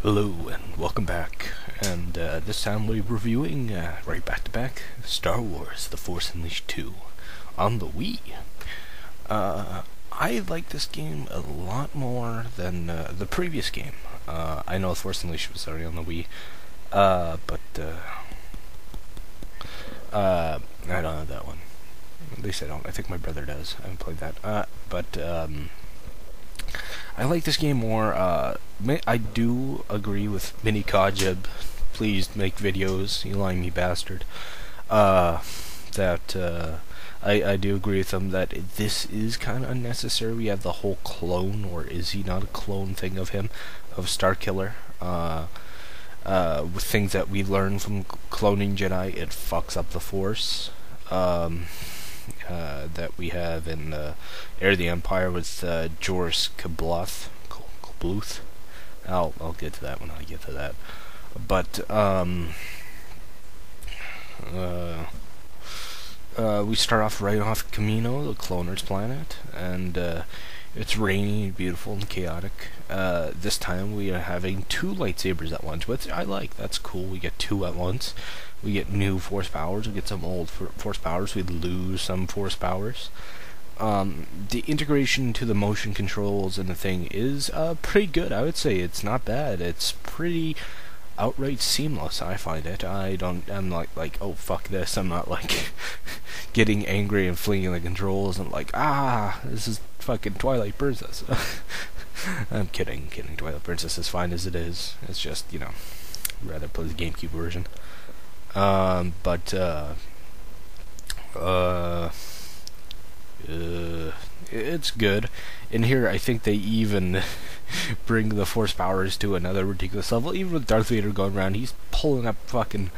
Hello and welcome back, and this time we're reviewing, right back to back, Star Wars The Force Unleashed 2 on the Wii. I like this game a lot more than the previous game. I know The Force Unleashed was already on the Wii, but I don't have that one. At least I don't. I think my brother does. I haven't played that. But I like this game more. I do agree with Mini Kajib. Please make videos, you limey bastard. That I do agree with him that this is kind of unnecessary. We have the whole clone, or is he not a clone thing of him, of Starkiller. With things that we learn from cloning Jedi, it fucks up the Force. That we have in Heir of the Empire with Joruus C'Baoth. I'll get to that when I get to that. But we start off right off Kamino, the Cloner's planet, and it's rainy, beautiful, and chaotic. This time we are having two lightsabers at once, which I like. That's cool. We get two at once. We get new Force powers. We get some old Force powers. We lose some Force powers. The integration to the motion controls and the thing is pretty good. I would say it's not bad. It's pretty outright seamless. I find it. I'm like oh fuck this. I'm not like getting angry and flinging the controls. I'm like this is fucking Twilight Princess. I'm kidding. Twilight Princess is fine as it is. It's just I'd rather play the GameCube version. It's good. In here, I think they even bring the Force powers to another ridiculous level. Even with Darth Vader going around, he's pulling up fucking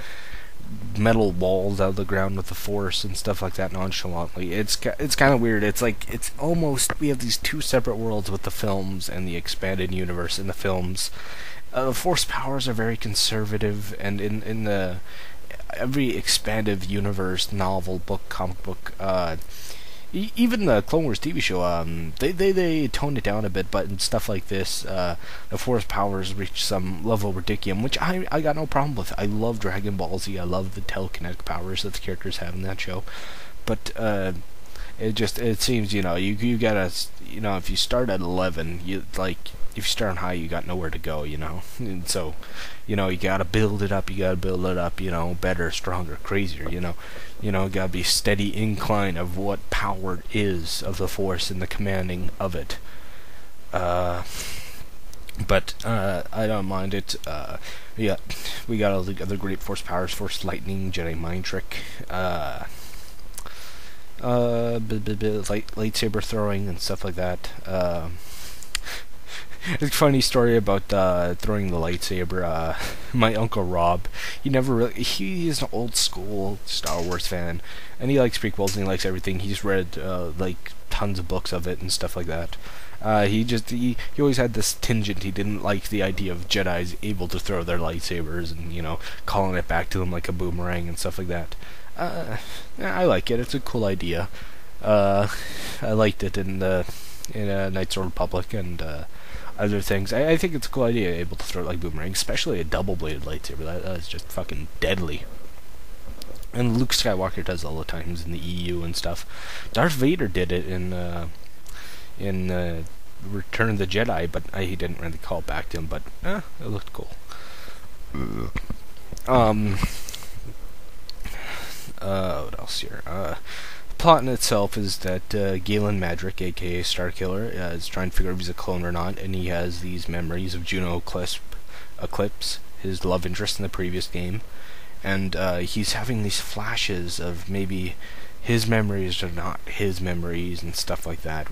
metal walls out of the ground with the Force and stuff like that nonchalantly. It's kind of weird. It's like it's almost we have these two separate worlds with the films and the expanded universe. In the films, the Force powers are very conservative, and in the every expansive universe, novel, book, comic book, even the Clone Wars TV show, they toned it down a bit, but in stuff like this, the Force powers reach some level of ridiculum, which I got no problem with. I love Dragon Ball Z. I love the telekinetic powers that the characters have in that show, but it seems you gotta if you start at 11, if you start on high, you got nowhere to go, and so you gotta build it up. Better, stronger, crazier. Gotta be steady incline of what power is of the Force and the commanding of it. But I don't mind it. Yeah, we got all the other great Force powers: Force Lightning, Jedi Mind Trick, lightsaber throwing and stuff like that. It's a funny story about throwing the lightsaber. My Uncle Rob, he is an old school Star Wars fan, and he likes prequels and he likes everything. He's read like tons of books of it and stuff like that. He always had this tangent. He didn't like the idea of Jedis able to throw their lightsabers and calling it back to them like a boomerang and stuff like that. I like it. It's a cool idea. I liked it in Knights of the Republic and other things. I think it's a cool idea, able to throw it like boomerang, especially a double-bladed lightsaber. That is just fucking deadly. And Luke Skywalker does all the times in the EU and stuff. Darth Vader did it in Return of the Jedi, but he didn't really call it back to him. But it looked cool. What else here? Plot in itself is that Galen Madrick, aka Starkiller, is trying to figure out if he's a clone or not, and he has these memories of Juno Eclipse, his love interest in the previous game, and he's having these flashes of maybe his memories are not his memories and stuff like that.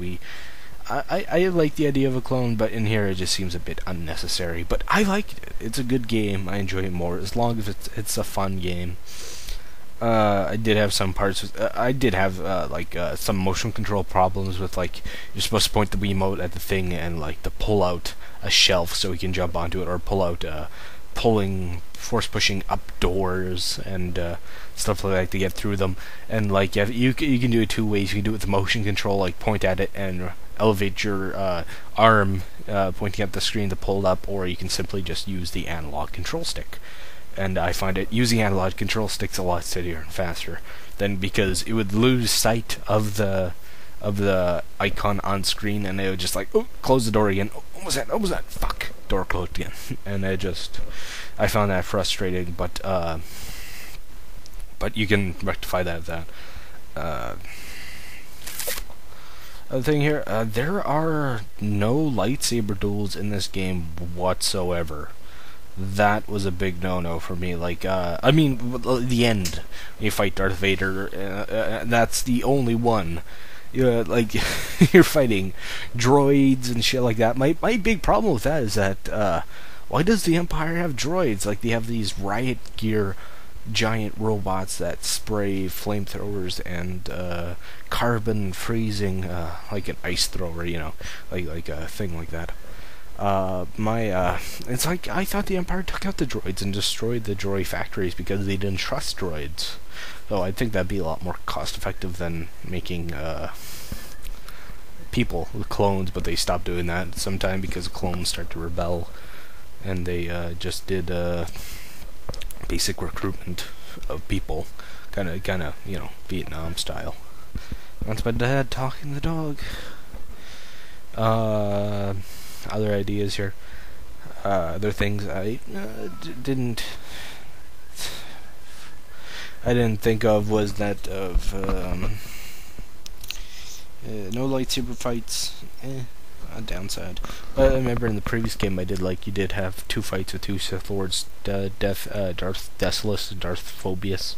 I like the idea of a clone, but in here it just seems a bit unnecessary. But I liked it. It's a good game. I enjoy it more as long as it's a fun game. I did have some parts with, I did have some motion control problems with you're supposed to point the Wiimote at the thing and to pull out a shelf so he can jump onto it, or pull out force pushing up doors and stuff like that to get through them. And you can do it two ways. You can do it with the motion control, point at it and elevate your arm pointing at the screen to pull it up, or you can simply just use the analog control stick. And I find it using analog control sticks a lot steadier and faster than, because it would lose sight of the icon on screen, and it would just like, oh, close the door again. Oh, what was that? Fuck, door closed again. And I found that frustrating. But you can rectify that with that. Other thing here, there are no lightsaber duels in this game whatsoever. That was a big no-no for me. Like, I mean, the end, when you fight Darth Vader, that's the only one. Like, you're fighting droids and shit like that. My big problem with that is that, why does the Empire have droids? Like, they have these riot gear giant robots that spray flamethrowers and carbon freezing, like an ice thrower, you know, like a thing like that. It's like, I thought the Empire took out the droids and destroyed the droid factories because they didn't trust droids. So I think that'd be a lot more cost effective than making people with clones, but they stopped doing that sometime because clones start to rebel, and they just did basic recruitment of people, kind of, you know, Vietnam style. That's my dad talking to the dog. Other ideas here. Other things I didn't think of was that of no lightsaber fights. A downside. But I remember in the previous game you did have 2 fights with 2 Sith Lords, Darth Desolus and Darth Phobius,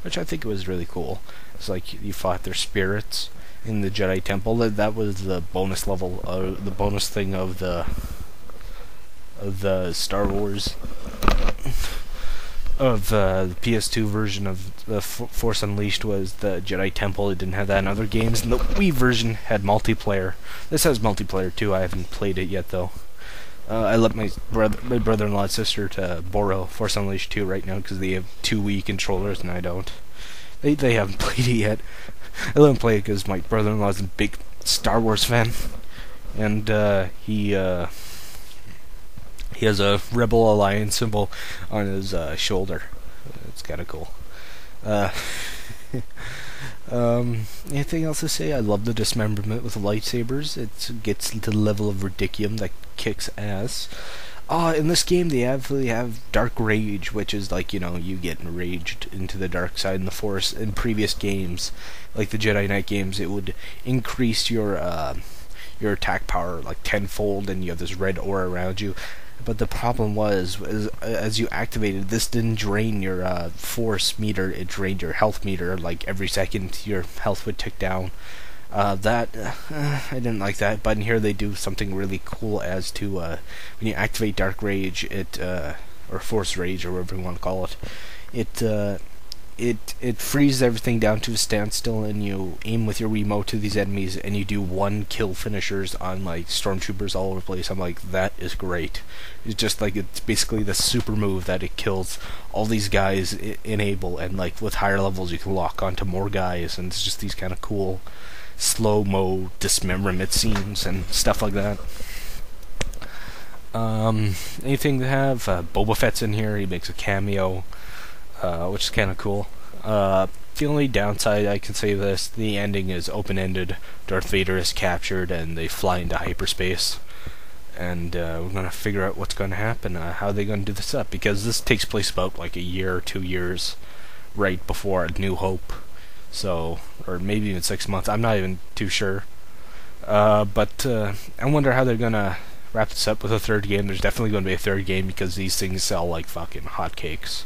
which I think was really cool. It's like you fought their spirits in the Jedi Temple. That was the bonus level, the bonus thing of the Star Wars, of the PS2 version of the Force Unleashed, was the Jedi Temple. It didn't have that in other games, and the Wii version had multiplayer. This has multiplayer too. I haven't played it yet though. I let my brother-in-law and sister to borrow Force Unleashed 2 right now because they have 2 Wii controllers and I don't. They haven't played it yet. I let him play it because my brother-in-law is a big Star Wars fan, and he has a Rebel Alliance symbol on his shoulder. It's kind of cool. Anything else to say? I love the dismemberment with lightsabers. It gets to the level of ridiculum that kicks ass. In this game they actually have Dark Rage, which is like, you know, you get enraged into the dark side in the Force. In previous games, like the Jedi Knight games, it would increase your attack power like tenfold, and you have this red aura around you. But the problem was, as you activated, this didn't drain your force meter, it drained your health meter. Like every second your health would tick down. I didn't like that, but in here they do something really cool as to when you activate Dark Rage, or Force Rage, or whatever you want to call it, it freezes everything down to a standstill, and you aim with your Wiimote to these enemies, and you do 1 kill finishers on like stormtroopers all over the place. I'm like, that is great. It's just like, it's basically the super move that it kills all these guys enable, and like with higher levels you can lock onto more guys, and it's just these kind of cool slow-mo dismemberment scenes and stuff like that. Anything to have? Boba Fett's in here. He makes a cameo, which is kind of cool. The only downside I can say of this, the ending is open-ended. Darth Vader is captured and they fly into hyperspace, and we're gonna figure out what's gonna happen, how they're gonna do this up, because this takes place about like a year or 2 years right before A New Hope. So, or maybe even 6 months, I'm not even too sure. But I wonder how they're gonna wrap this up with a 3rd game. There's definitely gonna be a 3rd game because these things sell like fucking hotcakes.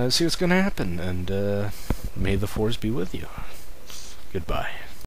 See what's gonna happen, and may the Force be with you. Goodbye.